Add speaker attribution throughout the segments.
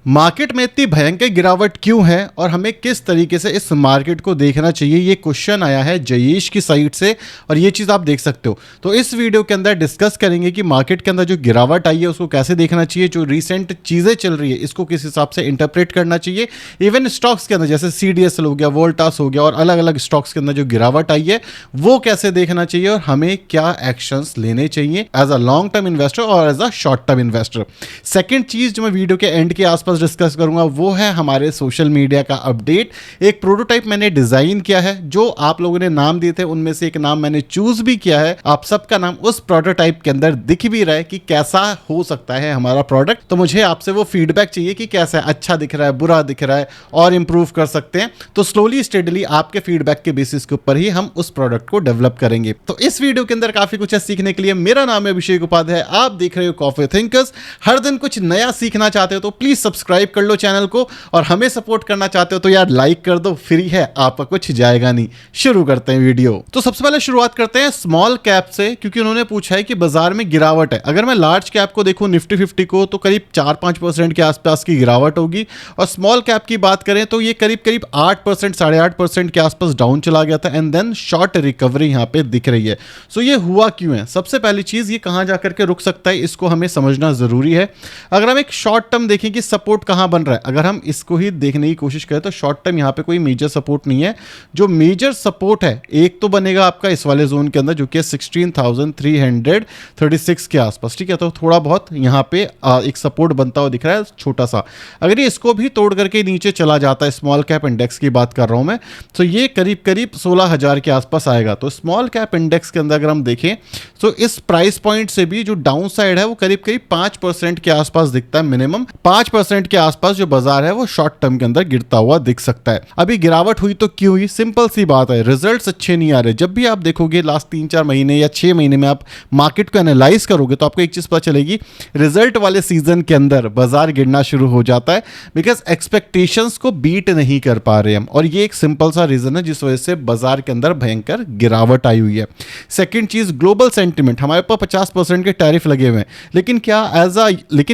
Speaker 1: Market में इतनी भयंकर गिरावट क्यों है और हमें किस तरीके से इस मार्केट को देखना चाहिए, ये क्वेश्चन आया है जयेश की साइट से और ये चीज़ आप देख सकते हो। तो इस वीडियो के अंदर डिस्कस करेंगे कि मार्केट के अंदर जो गिरावट आई है उसको कैसे देखना चाहिए, जो रिसेंट चीज़ें चल रही है इसको किस हिसाब से इंटरप्रेट करना चाहिए, इवन स्टॉक्स के अंदर जैसे CDSL हो गया, वोल्टास हो गया और अलग अलग स्टॉक्स के अंदर जो गिरावट आई है वो कैसे देखना चाहिए और हमें क्या एक्शंस लेने चाहिए as a long term investor और as a short term investor. Second चीज़ जो मैं वीडियो के एंड के आसपास डिस्कस करूंगा वो है हमारे सोशल मीडिया का अपडेट। एक प्रोटोटाइप मैंने डिजाइन किया है, जो आप लोगों ने नाम दिए थे उनमें से एक नाम मैंने चूज भी किया है। आप सबका नाम उस प्रोटोटाइप के अंदर दिख भी रहा है कि कैसा हो सकता है हमारा प्रोडक्ट। तो मुझे आपसे वो फीडबैक चाहिए कि कैसा है, अच्छा दिख रहा है, बुरा दिख रहा है और इंप्रूव कर सकते हैं। तो स्लोली स्टेडली आपके फीडबैक के बेसिस के ऊपर ही हम उस प्रोडक्ट को डेवलप करेंगे। तो इस वीडियो के अंदर काफी कुछ है सीखने के लिए। मेरा नाम है अभिषेक उपाध्याय, आप देख रहे हो कॉफी थिंकर्स। हर दिन कुछ नया सीखना चाहते हो तो प्लीज सब्सक्राइब कर लो चैनल को, और हमें सपोर्ट करना चाहते हो तो यार लाइक कर दो, फ्री है, आपका कुछ जाएगा नहीं। शुरू करते हैं वीडियो। तो सबसे पहले शुरुआत करते हैं स्मॉल कैप से, क्योंकि उन्होंने पूछा है कि बाजार में गिरावट है। अगर मैं लार्ज कैप को देखूं निफ्टी 50 को तो करीब 4-5% के आसपास की गिरावट होगी, और स्मॉल कैप की बात करें तो ये करीब 8%, 8.5% के आसपास डाउन चला गया था एंड देन शॉर्ट रिकवरी यहां पे दिख रही है। सो ये हुआ क्यों है? सबसे पहली चीज, ये कहां जाकर के रुक सकता है इसको हमें समझना जरूरी है। अगर हम एक शॉर्ट टर्म देखें कि सपोर्ट कहां बन रहा है, अगर हम इसको ही देखने की कोशिश करें तो शॉर्ट टर्म यहां पे कोई मेजर सपोर्ट नहीं है। जो मेजर सपोर्ट है एक तो बनेगा आपका इस वाले जोन के अंदर जो कि 16,336 के आसपास, ठीक है। तो थोड़ा बहुत यहां पे एक सपोर्ट बनता हुआ दिख रहा है छोटा सा। अगर ये इसको भी तोड़ करके नीचे चला जाता है, स्मॉल कैप इंडेक्स की बात कर रहा हूं मैं, तो ये करीब 16,000 के आसपास आएगा। तो स्मॉल कैप इंडेक्स के अंदर अगर हम देखें तो इस प्राइस पॉइंट से भी जो डाउन साइड है वो करीब 5% के आसपास दिखता है। मिनिमम 5% के आसपास जो बाजार है वो शॉर्ट टर्म के अंदर गिरता हुआ दिख सकता है। अभी गिरावट हुई तो क्यों हुई? सिंपल सी बात है, रिजल्ट्स अच्छे नहीं आ रहे। जब भी आप देखोगे लास्ट 3-4 महीने या 6 महीने में आप मार्केट को एनालाइज करोगे तो आपको एक चीज पता चलेगी, रिजल्ट वाले सीजन के अंदर बाजार गिरना शुरू हो जाता है, बिकॉज एक्सपेक्टेशंस को बीट नहीं कर पा रहे हम, और ये एक सिंपल सा रीजन है जिस वजह से बाजार के अंदर भयंकर गिरावट आई हुई है। सेकेंड चीज, ग्लोबल सेंटिमेंट। हमारे ऊपर 50% के टैरिफ लगे हुए हैं, लेकिन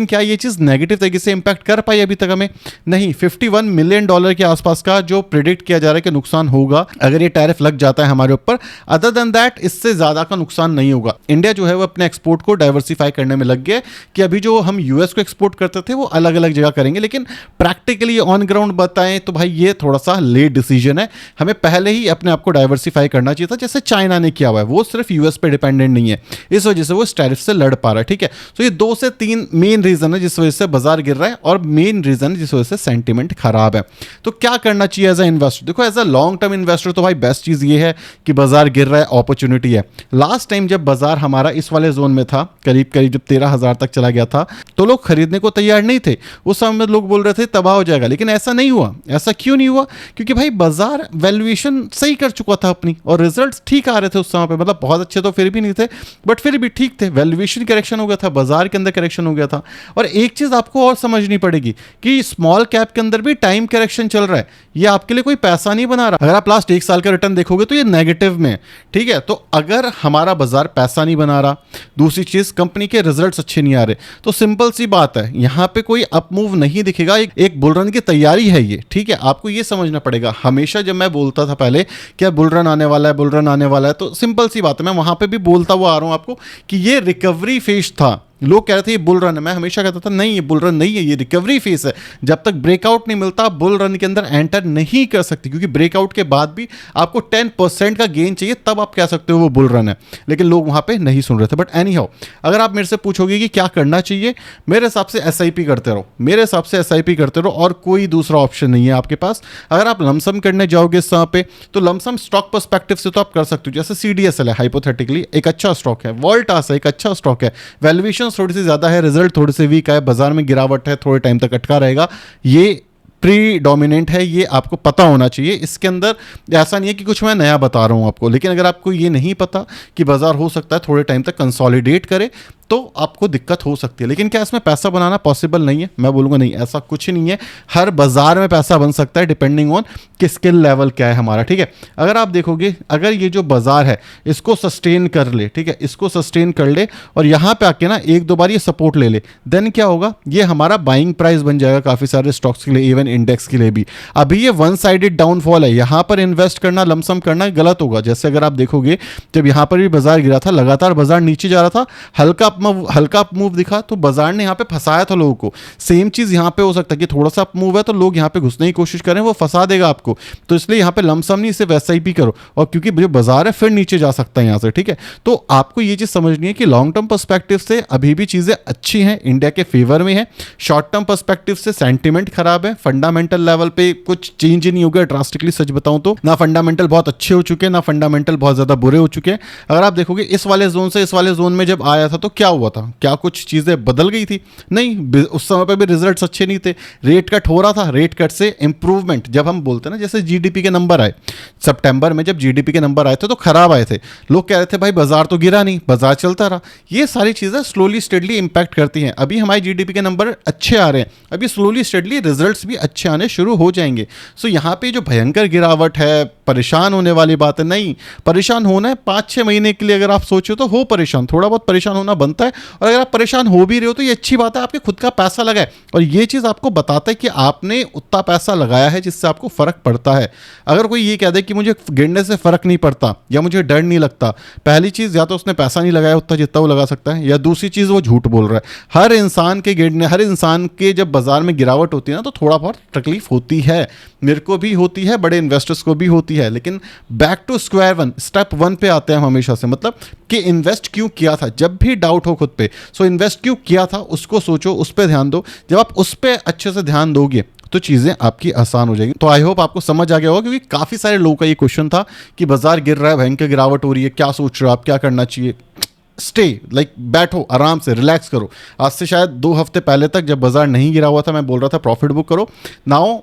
Speaker 1: क्या ये चीज नेगेटिव तरीके से इंपैक्ट कर पाई अभी तक हमें? नहीं। $51 मिलियन के आसपास का जो प्रिडिक्ट किया जा रहा है कि नुकसान होगा अगर ये टैरिफ लग जाता है हमारे ऊपर। अदर देन दैट इससे ज्यादा का नुकसान नहीं होगा। इंडिया जो है वो अपने एक्सपोर्ट को डाइवर्सिफाई करने में लग गया कि अभी जो हम यूएस को एक्सपोर्ट करते थे वो अलग अलग जगह करेंगे, लेकिन प्रैक्टिकली ऑन ग्राउंड बताएं तो भाई ये थोड़ा सा लेट डिसीजन है। हमें पहले ही अपने आप को डाइवर्सिफाई करना चाहिए था, जैसे चाइना ने किया हुआ है। वो सिर्फ यूएस पे डिपेंडेंट नहीं है, इस वजह से वो इस टैरिफ से लड़ पा रहा है, ठीक है। तो ये 2 से 3 मेन रीजन है जिस वजह से बाजार गिर रहा है, और मेन रीजन जिस वजह से सेंटिमेंट खराब है। तो क्या करना चाहिए एज अ इन्वेस्टर? देखो, as a long term investor तो भाई बेस्ट चीज ये है कि बाजार गिर रहा है, अपॉर्चुनिटी है। लास्ट टाइम जब बाजार हमारा इस वाले जोन में था, करीब जब 13,000 तक चला गया था, तो लोग खरीदने को तैयार नहीं थे। उस समय में लोग बोल रहे थे तबाह हो जाएगा, लेकिन ऐसा नहीं हुआ। ऐसा क्यों नहीं हुआ? क्योंकि भाई बाजार वैल्यूएशन सही कर चुका था अपनी, और रिजल्ट्स ठीक आ रहे थे उस समय पे। मतलब बहुत अच्छे तो फिर भी नहीं थे, बट फिर भी ठीक थे। वैल्यूएशन करेक्शन हो गया था, बाजार के अंदर करेक्शन हो गया था। और एक चीज आपको और समझनी पड़ेगी कि स्मॉल कैप के अंदर भी टाइम करेक्शन चल रहा है, ये आपके लिए कोई पैसा नहीं बना रहा। अगर आप लास्ट 1 साल का रिटर्न देखोगे तो ये नेगेटिव में, ठीक है। तो अगर हमारा बाजार पैसा नहीं बना रहा, दूसरी चीज कंपनी के रिजल्ट्स अच्छे नहीं आ रहे, तो सिंपल सी बात है यहां पे कोई अप मूव नहीं दिखेगा। एक बुल रन की तैयारी है ये, ठीक है। आपको ये समझना पड़ेगा। हमेशा जब मैं बोलता था पहले क्या बुल रन आने वाला है, बुल रन आने वाला है, तो सिंपल सी बात है, मैं वहां पे भी बोलता हुआ आ रहा हूं आपको कि ये रिकवरी फेज था। लोग कह रहे थे ये बुल रन है, मैं हमेशा कहता था नहीं, ये बुल रन नहीं है, ये रिकवरी फेस है। जब तक ब्रेकआउट नहीं मिलता बुल रन के अंदर एंटर नहीं कर सकती, क्योंकि ब्रेकआउट के बाद भी आपको 10% का गेन चाहिए, तब आप कह सकते हो वो बुल रन है। लेकिन लोग वहां पे नहीं सुन रहे थे। बट एनी हाउ, अगर आप मेरे से पूछोगे कि क्या करना चाहिए, मेरे हिसाब से SIP करते रहो। मेरे हिसाब से SIP करते रहो, और कोई दूसरा ऑप्शन नहीं है आपके पास। अगर आप लमसम करने जाओगे इस समय पे, तो लमसम स्टॉक पर्सपेक्टिव से तो आप कर सकते हो। जैसे CDSL है, हाइपोथेटिकली एक अच्छा स्टॉक है, वोल्टास है एक अच्छा स्टॉक है, वैल्यूएशन थोड़ी सी ज्यादा है, रिजल्ट थोड़े से वीक है, बाजार में गिरावट है, थोड़े टाइम तक अटका रहेगा, ये प्रीडोमिनेंट है, ये आपको पता होना चाहिए। इसके अंदर ऐसा नहीं है कि कुछ मैं नया बता रहा हूं आपको, लेकिन अगर आपको ये नहीं पता कि बाजार हो सकता है थोड़े टाइम तक कंसोलिडेट करे, तो आपको दिक्कत हो सकती है। लेकिन क्या इसमें पैसा बनाना पॉसिबल नहीं है? मैं बोलूँगा नहीं, ऐसा कुछ नहीं है। हर बाजार में पैसा बन सकता है डिपेंडिंग ऑन कि स्किल लेवल क्या है हमारा, ठीक है। अगर आप देखोगे, अगर ये जो बाजार है इसको सस्टेन कर ले, ठीक है, इसको सस्टेन कर ले और यहाँ पे आके ना एक दो बार ये सपोर्ट ले ले, देन क्या होगा, ये हमारा बाइंग प्राइस बन जाएगा काफ़ी सारे स्टॉक्स के लिए, इवन इंडेक्स के लिए भी। अभी ये वन साइडेड डाउनफॉल है, यहाँ पर इन्वेस्ट करना, लमसम करना गलत होगा। जैसे अगर आप देखोगे, जब यहाँ पर भी बाजार गिरा था, लगातार बाजार नीचे जा रहा था, हल्का मूव दिखा तो बाजार ने यहाँ पे फंसाया था लोगों को। सेम चीज यहाँ पे हो सकता है कि थोड़ा सा मूव है तो लोग यहाँ पे घुसने की कोशिश करें, वो फंसा देगा आपको। तो इसलिए यहाँ पे लमसम नहीं, इसे वैसा ही करो, और क्योंकि जो बाजार है फिर नीचे जा सकता है यहाँ से, ठीक है। तो आपको ये चीज समझनी है कि लॉन्ग टर्म पर्सपेक्टिव से अभी भी चीजें अच्छी हैं, इंडिया के फेवर में है। शॉर्ट टर्म पर्सपेक्टिव से सेंटिमेंट खराब है, फंडामेंटल लेवल पे कुछ चेंज नहीं हो गया ड्रास्टिकली, सच बताऊं तो ना फंडामेंटल बहुत अच्छे हो चुके हैं, ना फंडामेंटल बहुत ज्यादा बुरे हो चुके हैं। अगर आप देखोगे इस वाले जोन से इस वाले जोन में जब आया था तो क्या हुआ था, क्या कुछ चीजें बदल गई थी? नहीं, उस समय पे भी रिजल्ट्स अच्छे नहीं थे, रेट कट हो रहा था, रेट कट से इंप्रूवमेंट, जब हम बोलते हैं ना, जैसे जीडीपी के नंबर आए सितंबर में, जब जीडीपी के नंबर आए थे तो खराब आए थे, लोग कह रहे थे भाई बाजार तो गिरा नहीं, बाजार चलता रहा। ये सारी चीजें स्लोली स्टेडली इंपैक्ट करती हैं। अभी हमारे जीडीपी के नंबर अच्छे आ रहे हैं, अभी स्लोली स्टेडली रिजल्ट्स भी अच्छे आने शुरू हो जाएंगे। सो यहाँ पे जो भयंकर गिरावट है, परेशान होने वाली बात है नहीं। परेशान होना है 5-6 महीने के लिए, अगर आप सोचो तो हो परेशान, थोड़ा बहुत परेशान होना बनता है। और अगर आप परेशान हो भी रहे हो तो ये अच्छी बात है, आपके खुद का पैसा लगा है, और ये चीज़ आपको बताता है कि आपने उतना पैसा लगाया है जिससे आपको फर्क पड़ता है। अगर कोई ये कह दे कि मुझे गिरने से फर्क नहीं पड़ता या मुझे डर नहीं लगता, पहली चीज़ या तो उसने पैसा नहीं लगाया उतना जितना वो लगा सकता है, या दूसरी चीज़ वो झूठ बोल रहा है। हर इंसान के गिरने, हर इंसान के जब बाजार में गिरावट होती है ना तो थोड़ा बहुत तकलीफ होती है, मेरे को भी होती है, बड़े इन्वेस्टर्स को भी होती है। लेकिन back to square one, step 1 पे आते हैं हम हमेशा से, मतलब कि इन्वेस्ट क्यों किया था। जब भी डाउट हो खुद पे, सो इन्वेस्ट क्यों किया था उसको सोचो, उस पर ध्यान दो। जब आप उस पर अच्छे से ध्यान दोगे तो चीज़ें आपकी आसान हो जाएगी। तो आई होप आपको समझ आ गया होगा, क्योंकि काफ़ी सारे लोगों का ये क्वेश्चन था कि बाजार गिर रहा है, भयंकर गिरावट हो रही है, क्या सोच रहे हो आप, क्या करना चाहिए। स्टे बैठो, आराम से रिलैक्स करो। आज से शायद 2 हफ्ते पहले तक जब बाजार नहीं गिरा हुआ था, मैं बोल रहा था प्रॉफिट बुक करो। नाउ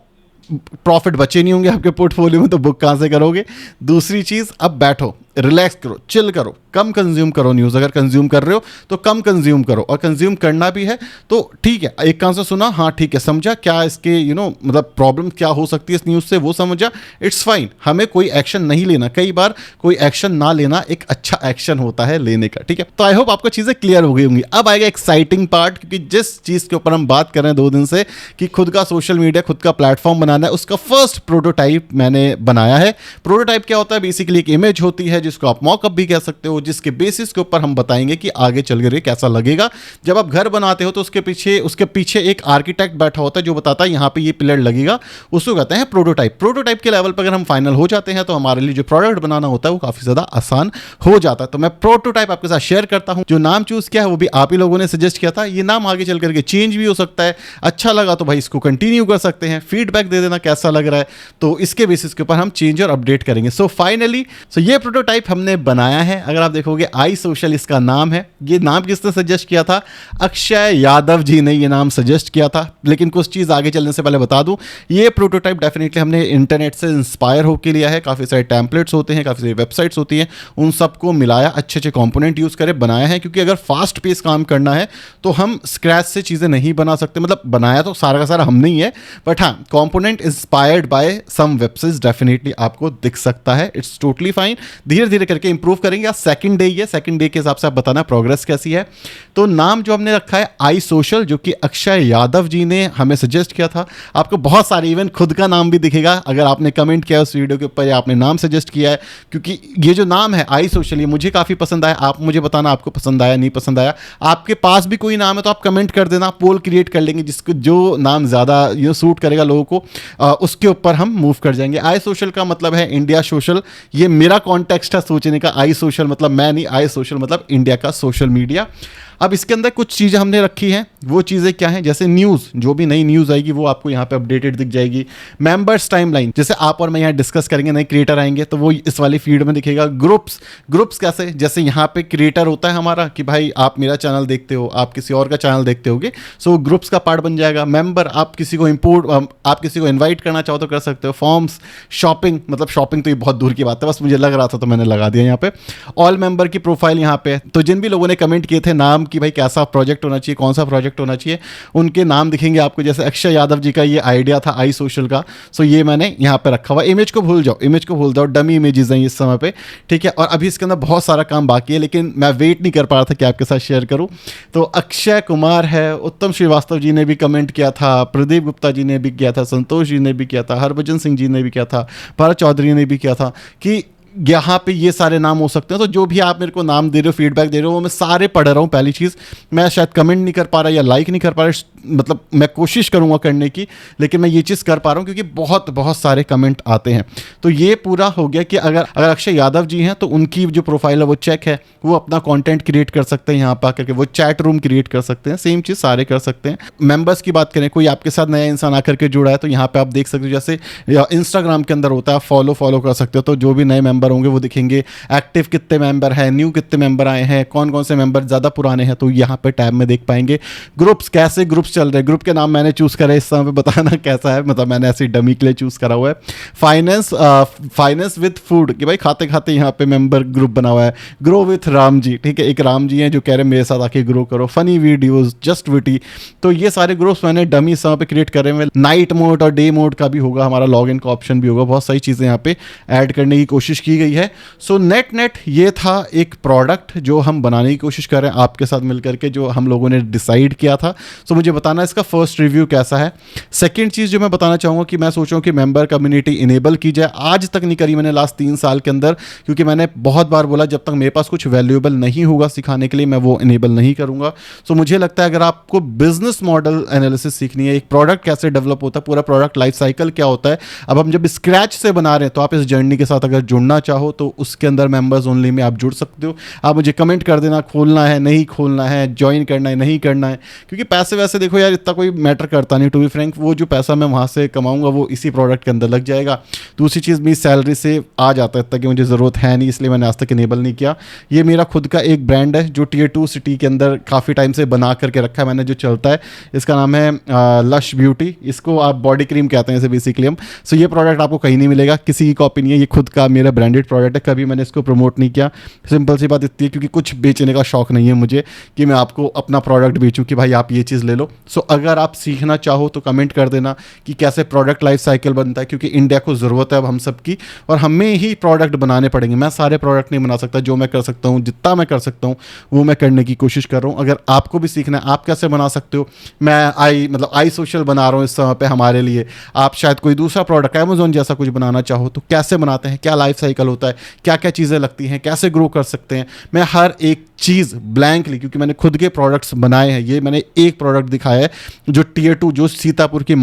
Speaker 1: प्रॉफिट बचे नहीं होंगे आपके पोर्टफोलियो में, तो बुक कहाँ से करोगे? दूसरी चीज़, अब बैठो, रिलैक्स करो, चिल करो, कम कंज्यूम करो न्यूज़। अगर कंज्यूम कर रहे हो तो कम कंज्यूम करो, और कंज्यूम करना भी है तो ठीक है, एक कान से सुना, हाँ ठीक है, समझा क्या इसके मतलब प्रॉब्लम क्या हो सकती है इस न्यूज़ से, वो समझा, इट्स फाइन। हमें कोई एक्शन नहीं लेना, कई बार कोई एक्शन ना लेना एक अच्छा एक्शन होता है लेने का, ठीक है। तो आई होप आपको चीज़ें क्लियर हो गई होंगी। अब आएगा एक्साइटिंग पार्ट, क्योंकि जिस चीज़ के ऊपर हम बात कर रहे हैं 2 दिन से कि खुद का सोशल मीडिया, खुद का प्लेटफॉर्म बनाना है, उसका फर्स्ट प्रोटोटाइप मैंने बनाया है। प्रोटोटाइप क्या होता है? बेसिकली एक इमेज होती है जिसको आप मॉकअप भी कह सकते हो, जिसके बेसिस के ऊपर हम बताएंगे कि आगे चल कर कैसा लगेगा। जब आप घर बनाते हो तो उसके पीछे एक आर्किटेक्ट बैठा होता है जो बताता है यहाँ पे ये पिलर लगेगा, उसको कहते हैं प्रोटोटाइप। प्रोटोटाइप के लेवल पर अगर हम फाइनल हो जाते हैं तो हमारे लिए जो प्रोडक्ट बनाना होता है वो काफी ज्यादा आसान हो जाता है। तो मैं प्रोटोटाइप आपके साथ शेयर करता हूं। जो नाम चूज किया है वो भी आप ही लोगों ने सजेस्ट किया था। ये नाम आगे चल करके चेंज भी हो सकता है, अच्छा लगा तो भाई इसको कंटिन्यू कर सकते हैं, फीडबैक दे देना कैसा लग रहा है, तो इसके बेसिस के ऊपर हम चेंज और अपडेट करेंगे। सो फाइनली ये प्रोटोटाइप हमने बनाया है। अगर आप देखोगे आई सोशल इसका नाम है। ये नाम किसने सजेस्ट किया था? अक्षय यादव जी ने ये नाम सजेस्ट किया था। लेकिन कुछ चीज़ आगे चलने से पहले बता दूं, ये प्रोटोटाइप डेफिनेटली हमने इंटरनेट से इंस्पायर होकर लिया है। काफ़ी सारे टेम्पलेट्स होते हैं, काफ़ी सारी वेबसाइट्स होती हैं, उन सबको मिलाया, अच्छे अच्छे कंपोनेंट यूज़ करे बनाया है। क्योंकि अगर फास्ट पेस काम करना है तो हम स्क्रैच से चीज़ें नहीं बना सकते। मतलब बनाया तो सारा का सारा हमने ही है, बट हाँ component inspired by some websites definitely आपको दिख सकता है। इट्स टोटली फाइन, धीरे धीरे करके इंप्रूव करेंगे। आज सेकंड डे है, सेकंड डे के हिसाब से आप बताना प्रोग्रेस कैसी है। तो नाम जो हमने रखा है आई सोशल, जो कि अक्षय यादव जी ने हमें सजेस्ट किया था। आपको बहुत सारे इवन खुद का नाम भी दिखेगा अगर आपने कमेंट किया उस वीडियो के ऊपर या आपने नाम सजेस्ट किया है। क्योंकि ये जो नाम है आई सोशल, ये मुझे काफ़ी पसंद आया। आप मुझे बताना आपको पसंद आया नहीं पसंद आया। आपके पास भी कोई नाम है तो आप कमेंट कर देना, पोल क्रिएट कर लेंगे, जिसको जो नाम ज़्यादा सूट करेगा लोगों को उसके ऊपर हम मूव कर जाएंगे। आई सोशल का मतलब है इंडिया सोशल। ये मेरा कॉन्टेक्स्ट है सोचने का। आई सोशल मतलब मैं नहीं, आई सोशल मतलब इंडिया का सोशल मीडिया। अब इसके अंदर कुछ चीज़ें हमने रखी हैं। वो चीज़ें क्या हैं? जैसे न्यूज़, जो भी नई न्यूज़ आएगी वो आपको यहाँ पे अपडेटेड दिख जाएगी। मेंबर्स टाइमलाइन, जैसे आप और मैं यहाँ डिस्कस करेंगे, नए क्रिएटर आएंगे तो वो इस वाली फीड में दिखेगा। ग्रुप्स कैसे? जैसे यहाँ पे क्रिएटर होता है हमारा कि भाई आप मेरा चैनल देखते हो, आप किसी और का चैनल देखते होगे, सो ग्रुप्स का पार्ट बन जाएगा। मेंबर, आप किसी को आप किसी को इन्वाइट करना चाहो तो कर सकते हो। फॉर्म्स, शॉपिंग, मतलब शॉपिंग तो ये बहुत दूर की बात है, बस मुझे लग रहा था तो मैंने लगा दिया यहाँ पे। ऑल मेंबर की प्रोफाइल यहाँ पे। तो जिन भी लोगों ने कमेंट किए थे नाम कि भाई कैसा प्रोजेक्ट होना चाहिए, कौन सा प्रोजेक्ट होना चाहिए, उनके नाम दिखेंगे आपको। जैसे अक्षय यादव जी का ये आइडिया था आई सोशल का, सो ये मैंने यहाँ पे रखा हुआ। इमेज को भूल जाओ, इमेज को भूल जाओ, डमी इमेजेस हैं इस समय पे, ठीक है। और अभी इसके अंदर बहुत सारा काम बाकी है, लेकिन मैं वेट नहीं कर पा रहा था कि आपके साथ शेयर करूं। तो अक्षय कुमार है, उत्तम श्रीवास्तव जी ने भी कमेंट किया था, प्रदीप गुप्ता जी ने भी किया था, संतोष जी ने भी किया था, हरभजन सिंह जी ने भी किया था, भरत चौधरी ने भी किया था कि यहाँ पे ये सारे नाम हो सकते हैं। तो जो भी आप मेरे को नाम दे रहे हो, फीडबैक दे रहे हो, वो मैं सारे पढ़ रहा हूँ। पहली चीज़, मैं शायद कमेंट नहीं कर पा रहा या लाइक नहीं कर पा रहा, मतलब मैं कोशिश करूँगा करने की, लेकिन मैं ये चीज़ कर पा रहा हूँ क्योंकि बहुत बहुत सारे कमेंट आते हैं। तो ये पूरा हो गया कि अगर अक्षय यादव जी हैं तो उनकी जो प्रोफाइल है वो चेक है, वो अपना कॉन्टेंट क्रिएट कर सकते हैं यहाँ पर आकर के, वो चैट रूम क्रिएट कर सकते हैं, सेम चीज़ सारे कर सकते हैं। मेंबर्स की बात करें, कोई आपके साथ नया इंसान आकर के जुड़ा है तो यहाँ पे आप देख सकते हो, जैसे इंस्टाग्राम के अंदर होता है फॉलो कर सकते हो, तो जो भी नए मेंबर होंगे वो दिखेंगे, एक्टिव कितने मेंबर हैं, न्यू कितने मेंबर आए हैं, कौन कौन से मेंबर ज़्यादा पुराने हैं, तो यहाँ पे टैब में देख पाएंगे। ग्रुप्स, कैसे ग्रुप्स चल रहे हैं, ग्रुप के नाम मैंने चूज़ करा है, इस समय बताना कैसा है, मतलब मैंने ऐसी डमी के लिए चूज़ करा हुआ है। फाइनेंस विद फूड, कि भाई खाते खाते यहाँ पे मेंबर ग्रुप बना हुआ है। ग्रो विथ राम जी, ठीक है, एक राम जी हैं जो कह रहे हैं मेरे साथ आके ग्रो करो। फनी वीडियोज़, जस्ट विटी, तो ये सारे ग्रुप्स मैंने डमी इस समय पे क्रिएट करे हुए। नाइट मोड और डे मोड का भी होगा, हमारा लॉग इन का ऑप्शन भी होगा, बहुत सारी चीज़ें यहाँ पे ऐड करने की कोशिश की गई है। सो नेट ये था एक प्रोडक्ट जो हम बनाने की कोशिश कर रहे हैं आपके साथ मिलकर के, जो हम लोगों ने डिसाइड किया था। सो मुझे बताना इसका फर्स्ट रिव्यू कैसा है। सेकंड चीज़ जो मैं बताना चाहूँगा कि मैं सोच रहा हूँ कि मेंबर कम्युनिटी इनेबल की जाए। आज तक नहीं करी मैंने लास्ट 3 साल के अंदर, क्योंकि मैंने बहुत बार बोला जब तक मेरे पास कुछ वैल्यूएबल नहीं होगा सिखाने के लिए मैं वो इनेबल नहीं करूँगा। सो मुझे लगता है अगर आपको बिजनेस मॉडल एनालिसिस सीखनी है, एक प्रोडक्ट कैसे डेवलप होता है, पूरा प्रोडक्ट लाइफ साइकिल क्या होता है, अब हम जब स्क्रैच से बना रहे हैं, तो आप इस जर्नी के साथ अगर जुड़ना चाहो तो उसके अंदर मेंबर्स ओनली में आप जुड़ सकते हो। आप मुझे कमेंट कर देना, खोलना है नहीं खोलना है, ज्वाइन करना है नहीं करना है, क्योंकि पैसे वैसे देखो यार इतना कोई मैटर करता नहीं, टू बी फ्रैंक। वो जो पैसा मैं वहाँ से कमाऊंगा वो इसी प्रोडक्ट के अंदर लग जाएगा। दूसरी चीज़, मेरी सैलरी से आ जाता है इतना कि मुझे ज़रूरत है नहीं, इसलिए मैंने आज तक इनेबल नहीं किया। ये मेरा खुद का एक ब्रांड है जो Tier 2 सिटी के अंदर काफ़ी टाइम से बना करके रखा है मैंने, जो चलता है। इसका नाम है लश ब्यूटी, इसको आप बॉडी क्रीम कहते हैं इसे बेसिकली हम। सो ये प्रोडक्ट आपको कहीं नहीं मिलेगा, किसी की कॉपी नहीं है, ये खुद का मेरा ब्रांडेड प्रोडक्ट है। कभी मैंने इसको प्रमोट नहीं किया, सिंपल सी बात इतनी है, क्योंकि कुछ बेचने का शौक नहीं है मुझे कि मैं आपको अपना प्रोडक्ट बेचूं कि भाई आप ये चीज़ ले लो। सो अगर आप सीखना चाहो तो कमेंट कर देना कि कैसे प्रोडक्ट लाइफ साइकिल बनता है, क्योंकि इंडिया को ज़रूरत है अब हम सबकी, और हमें ही प्रोडक्ट बनाने पड़ेंगे। मैं सारे प्रोडक्ट नहीं बना सकता, जो मैं कर सकता हूँ, जितना मैं कर सकता हूँ वो मैं करने की कोशिश कर रहा हूँ। अगर आपको भी सीखना है आप कैसे बना सकते हो, मैं आई सोशल बना रहा हूँ इस समय पे हमारे लिए। आप शायद कोई दूसरा प्रोडक्ट अमेजोन जैसा कुछ बनाना चाहो तो कैसे बनाते हैं, क्या लाइफ साइकिल होता है, क्या क्या चीज़ें लगती हैं, कैसे ग्रो कर सकते हैं। मैं हर एक चीज़ ब्लैंकली, क्योंकि मैंने खुद के प्रोडक्ट्स बनाए हैं, ये मैंने एक प्रोडक्ट दिखाया है जो Tier 2, जो सीतापुर की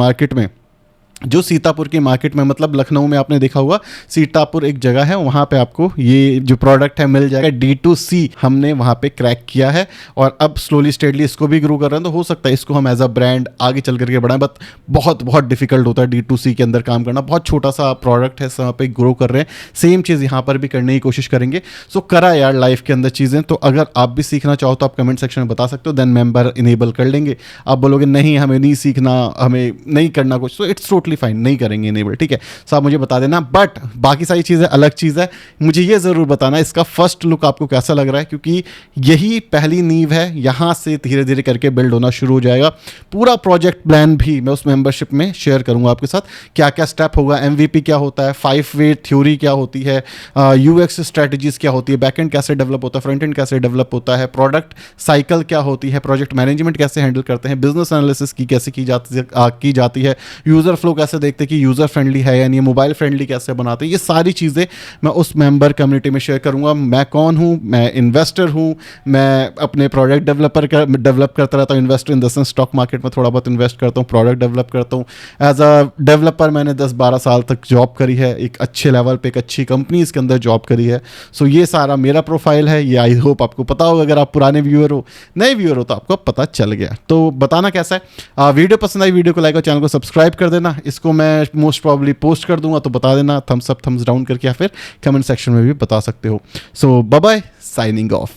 Speaker 1: मार्केट में, मतलब लखनऊ में आपने देखा होगा सीतापुर एक जगह है, वहाँ पे आपको ये जो प्रोडक्ट है मिल जाएगा। D2C हमने वहाँ पे क्रैक किया है और अब स्लोली स्टेडली इसको भी ग्रो कर रहे हैं। तो हो सकता है इसको हम एज अ ब्रांड आगे चल करके बढ़ाएं, बट बहुत बहुत डिफिकल्ट होता है D2C के अंदर काम करना। बहुत छोटा सा प्रोडक्ट है, वहाँ पे ग्रो कर रहे हैं। सेम चीज़ यहाँ पर भी करने की कोशिश करेंगे। सो करा यार लाइफ के अंदर चीज़ें। तो अगर आप भी सीखना चाहो तो आप कमेंट सेक्शन में बता सकते हो, देन मेंबर इनेबल कर लेंगे। आप बोलोगे नहीं हमें नहीं सीखना, हमें नहीं करना कुछ, तो इट्स टोटली फाइन, नहीं करेंगे इनेबल, ठीक है। सो आप मुझे बता देना, बट बाकी सारी चीज़ें अलग चीज़ है। मुझे ये ज़रूर बताना इसका फर्स्ट लुक आपको कैसा लग रहा है, क्योंकि यही पहली नींव है, यहाँ से धीरे धीरे करके बिल्ड होना शुरू हो जाएगा। पूरा प्रोजेक्ट प्लान भी मैं उस मेंबरशिप में शेयर करूँगा आपके साथ, क्या क्या स्टेप होगा, MVP क्या होता है, 5-way थ्योरी क्या होती है, UX स्ट्रैटेजीज क्या होती है, बैकएंड कैसे डेवलप होता है, फ्रंट एंड कैसे डेवलप होता है, प्रोडक्ट साइकिल क्या होती है, प्रोजेक्ट मैनेजमेंट कैसे हैंडल करते हैं, बिजनेस एनालिसिस की कैसे की जाती है, यूज़र फ्लो कैसे देखते हैं कि यूज़र फ्रेंडली है या नहीं, मोबाइल फ्रेंडली कैसे बनाते हैं। ये सारी चीज़ें मैं उस मेंबर कम्युनिटी में शेयर करूंगा। मैं कौन हूँ, मैं इन्वेस्टर हूँ, मैं अपने प्रोडक्ट डेवलप करता रहता हूँ। Investor in the sense stock market में थोड़ा बहुत इन्वेस्ट करता हूँ, प्रोडक्ट डेवलप करता हूँ। एज अ डेवलपर मैंने 10-12 साल तक जॉब करी है, एक अच्छे लेवल पे एक अच्छी कंपनीज के अंदर जॉब करी है। सो ये सारा मेरा प्रोफाइल है, ये आई होप आपको पता होगा। अगर आप पुराने व्यूअर हो, नए व्यूअर हो तो आपको पता चल गया। तो बताना कैसा है। वीडियो पसंद आई, वीडियो को लाइक और चैनल को सब्सक्राइब कर देना। इसको मैं मोस्ट प्रॉब्ली पोस्ट कर दूंगा, तो बता देना थम्स अप थम्स डाउन करके, या फिर कमेंट सेक्शन में भी बता सकते हो। सो बाय बाय, साइनिंग ऑफ।